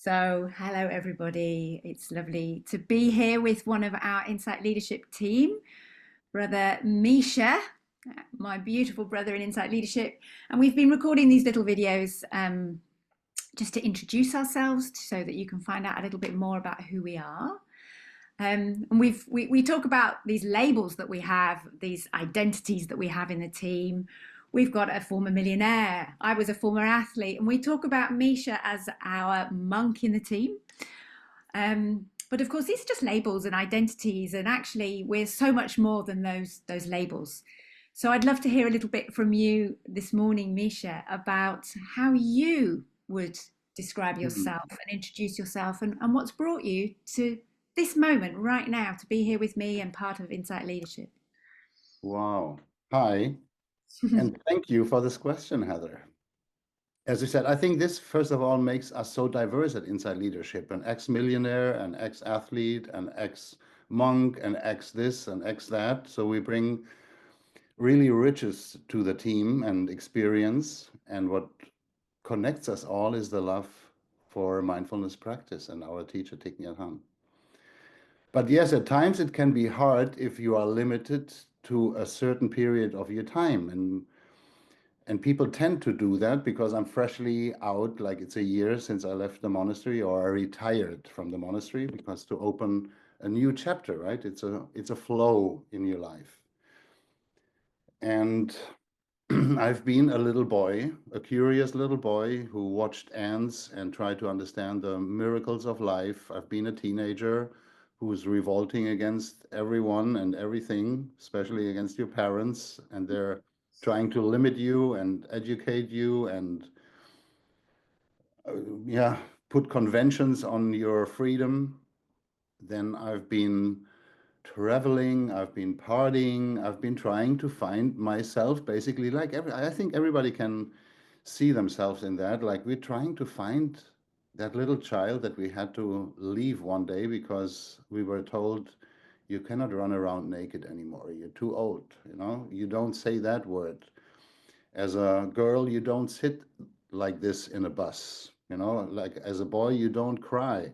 So, hello everybody. It's lovely to be here with one of our Insight Leadership team, Brother Misha, my beautiful brother in Insight Leadership. And we've been recording these little videos just to introduce ourselves so that you can find out a little bit more about who we are. And we talk about these labels that we have, these identities that we have in the team. We've got a former millionaire. I was a former athlete, and we talk about Misha as our monk in the team. But of course, these are just labels and identities, and actually, we're so much more than those labels. So I'd love to hear a little bit from you this morning, Misha, about how you would describe Mhm. yourself and introduce yourself, and what's brought you to this moment right now to be here with me and part of Insight Leadership. Wow. Hi, and thank you for this question, Heather. As you said, I think this, first of all, makes us so diverse at Inside Leadership. An ex-millionaire, an ex-athlete, an ex-monk, an ex-this, an ex-that. So we bring really riches to the team and experience. And what connects us all is the love for mindfulness practice and our teacher, Thich Hanh. But yes, at times it can be hard if you are limited to a certain period of your time. And people tend to do that because I'm freshly out, like it's a year since I left the monastery or I retired from the monastery because to open a new chapter, right? It's a flow in your life. And I've been a little boy, a curious little boy who watched ants and tried to understand the miracles of life. I've been a teenager who's revolting against everyone and everything, especially against your parents, and they're trying to limit you and educate you and uh, yeah, put conventions on your freedom. Then I've been traveling, I've been partying, I've been trying to find myself basically like I think everybody can see themselves in that. Like we're trying to find that little child that we had to leave one day because we were told you cannot run around naked anymore. You're too old, you know? You don't say that word. As a girl, you don't sit like this in a bus, you know? Like as a boy, you don't cry.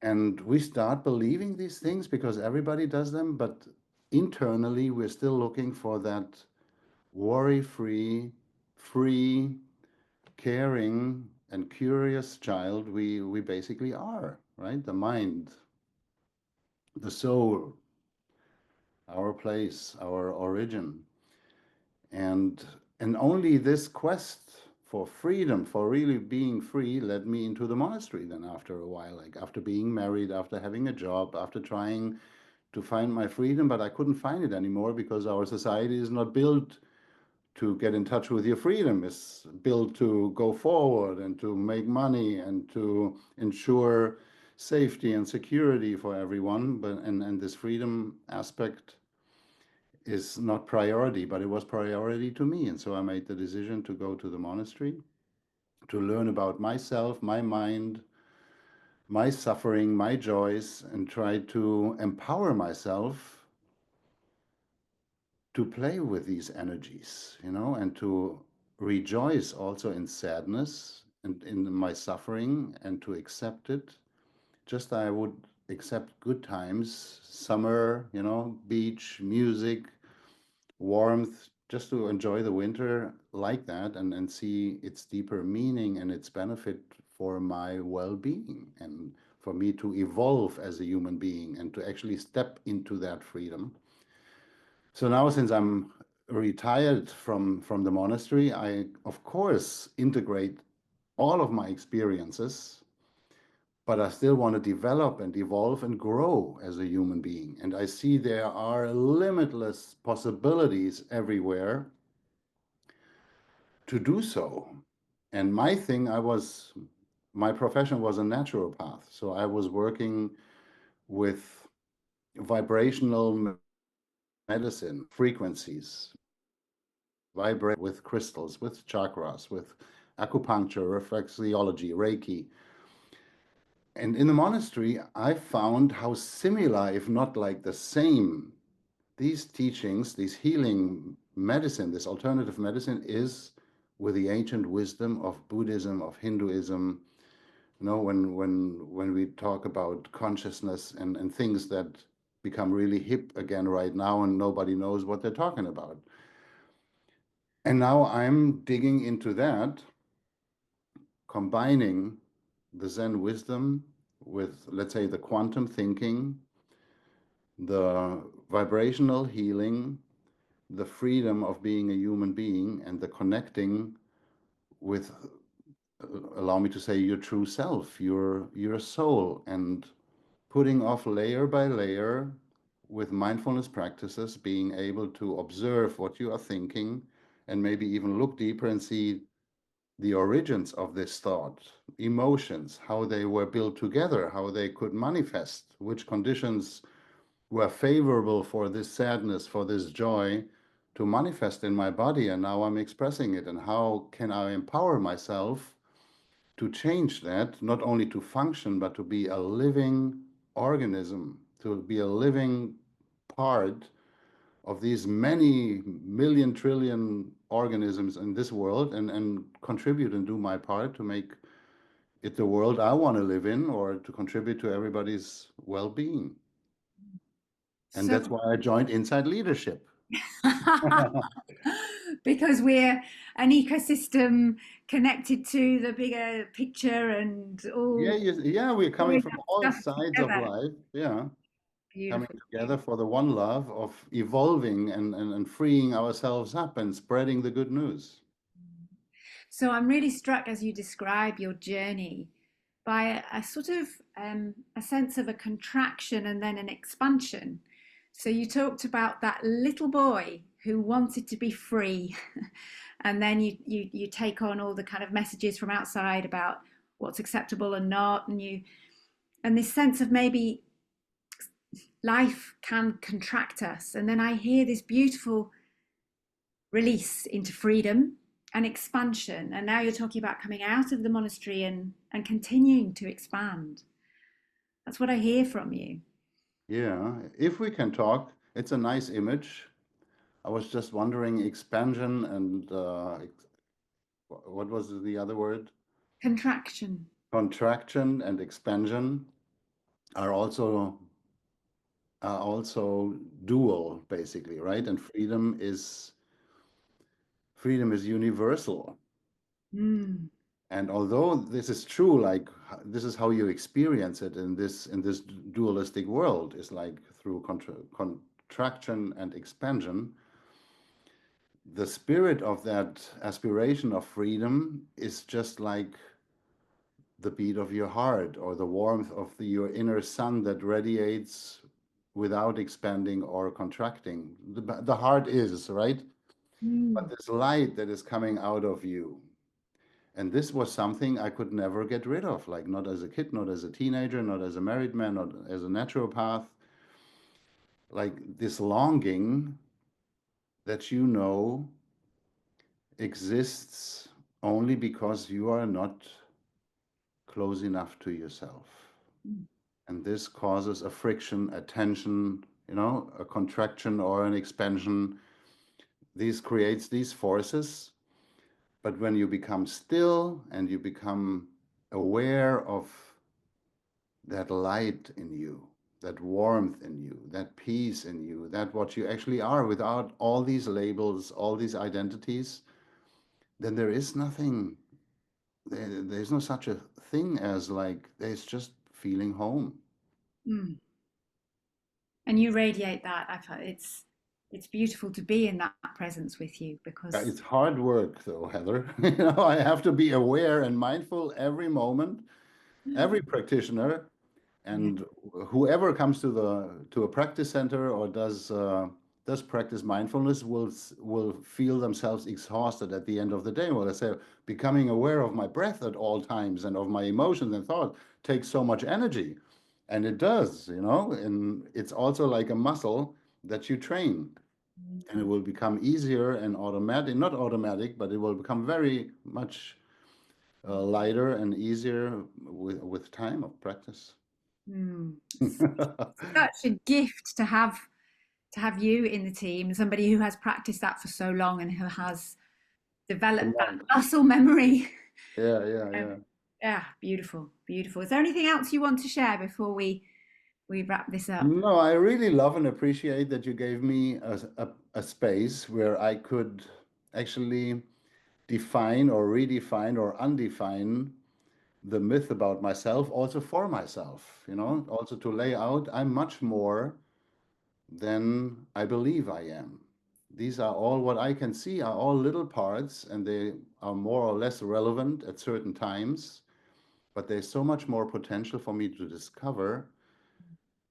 And we start believing these things because everybody does them, but internally we're still looking for that worry-free, free, caring, and curious child we basically are, right? The mind, the soul, our place, our origin. And and only this quest for freedom, for really being free, led me into the monastery then after a while, like after being married, after having a job, after trying to find my freedom, but I couldn't find it anymore because our society is not built to get in touch with your freedom. It's built to go forward and to make money and to ensure safety and security for everyone. But and this freedom aspect is not priority, but it was priority to me. And so I made the decision to go to the monastery to learn about myself, my mind, my suffering, my joys, and try to empower myself to play with these energies, you know, and to rejoice also in sadness and in my suffering and to accept it. Just I would accept good times, summer, you know, beach, music, warmth, just to enjoy the winter like that and see its deeper meaning and its benefit for my well-being and for me to evolve as a human being and to actually step into that freedom. So now, since I'm retired from the monastery, I of course integrate all of my experiences, but I still want to develop and evolve and grow as a human being. And I see there are limitless possibilities everywhere to do so. And my profession was a naturopath. So I was working with vibrational medicine frequencies, vibrate with crystals, with chakras, with acupuncture, reflexology, Reiki. And in the monastery, I found how similar, if not like the same, these teachings, these healing medicine, this alternative medicine is with the ancient wisdom of Buddhism, of Hinduism, when we talk about consciousness and things that become really hip again right now and nobody knows what they're talking about. And now I'm digging into that, combining the Zen wisdom with, let's say, the quantum thinking, the vibrational healing, the freedom of being a human being, and the connecting with, allow me to say, your true self, your soul, and putting off layer by layer with mindfulness practices, being able to observe what you are thinking and maybe even look deeper and see the origins of this thought, emotions, how they were built together, how they could manifest, which conditions were favorable for this sadness, for this joy to manifest in my body. And now I'm expressing it. And how can I empower myself to change that, not only to function, but to be a living organism, to be a living part of these many million trillion organisms in this world, and contribute and do my part to make it the world I want to live in, or to contribute to everybody's well-being. And So that's why I joined Inside Leadership. because we're an ecosystem connected to the bigger picture and Yeah, all yeah, we're coming doing from that all stuff sides of together. life. Yeah, coming Beautiful. together for the one love of evolving and freeing ourselves up and spreading the good news. So I'm really struck as you describe your journey by a sort of a sense of a contraction and then an expansion. So you talked about that little boy who wanted to be free, and then you take on all the kind of messages from outside about what's acceptable and not, and this sense of maybe life can contract us, and then I hear this beautiful release into freedom and expansion. And now you're talking about coming out of the monastery and continuing to expand. That's what I hear from you. Yeah, if we can talk, it's a nice image. I was just wondering, expansion and what was the other word? Contraction. Contraction and expansion are also dual, basically, right? And freedom is universal. Mm, And although this is true, like this is how you experience it in this dualistic world, is like through contraction and expansion. The spirit of that aspiration of freedom is just like the beat of your heart or the warmth of your inner sun that radiates without expanding or contracting. The heart is, right? But mm, this light that is coming out of you. And this was something I could never get rid of, like not as a kid, not as a teenager, not as a married man, not as a naturopath. Like this longing that exists only because you are not close enough to yourself. mm, And this causes a friction, a tension, a contraction or an expansion. This creates these forces. But when you become still and you become aware of that light in you, that warmth in you, that peace in you, that what you actually are without all these labels, all these identities, then there is nothing, there's no such a thing as like, there's just feeling home. mm. And you radiate that. It's beautiful to be in that presence with you because It's hard work though, Heather. I have to be aware and mindful every moment, every practitioner. yeah. And whoever comes to a practice center or does practice mindfulness will feel themselves exhausted at the end of the day. Well, I say becoming aware of my breath at all times and of my emotions and thoughts takes so much energy, and it does, and it's also like a muscle that you train, and it will become easier and automatic, not automatic, but it will become very much lighter and easier with time of practice. Mm. It's such a gift to have you in the team, somebody who has practiced that for so long and who has A developed that monk. muscle memory. Yeah, yeah, Um, yeah. Yeah, beautiful, beautiful. Is there anything else you want to share before we wrap this up? No, I really love and appreciate that you gave me a space where I could actually define or redefine or undefine the myth about myself, also for myself, also to lay out I'm much more than I believe I am. These are all what I can see are all little parts, and they are more or less relevant at certain times, but there's so much more potential for me to discover,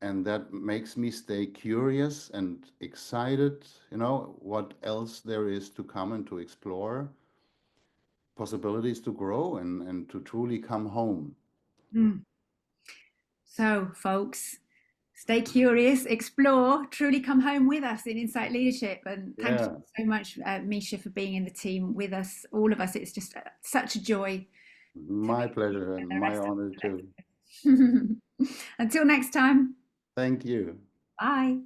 and that makes me stay curious and excited, what else there is to come and to explore, possibilities to grow and to truly come home. Mm. So, folks, stay curious, explore, truly come home with us in Insight Leadership. And thank you Yeah, so much, Misha, for being in the team with us, all of us. It's just such a joy to my be with you pleasure and and the my rest of honor too. the collective. Until next time, Thank you. bye.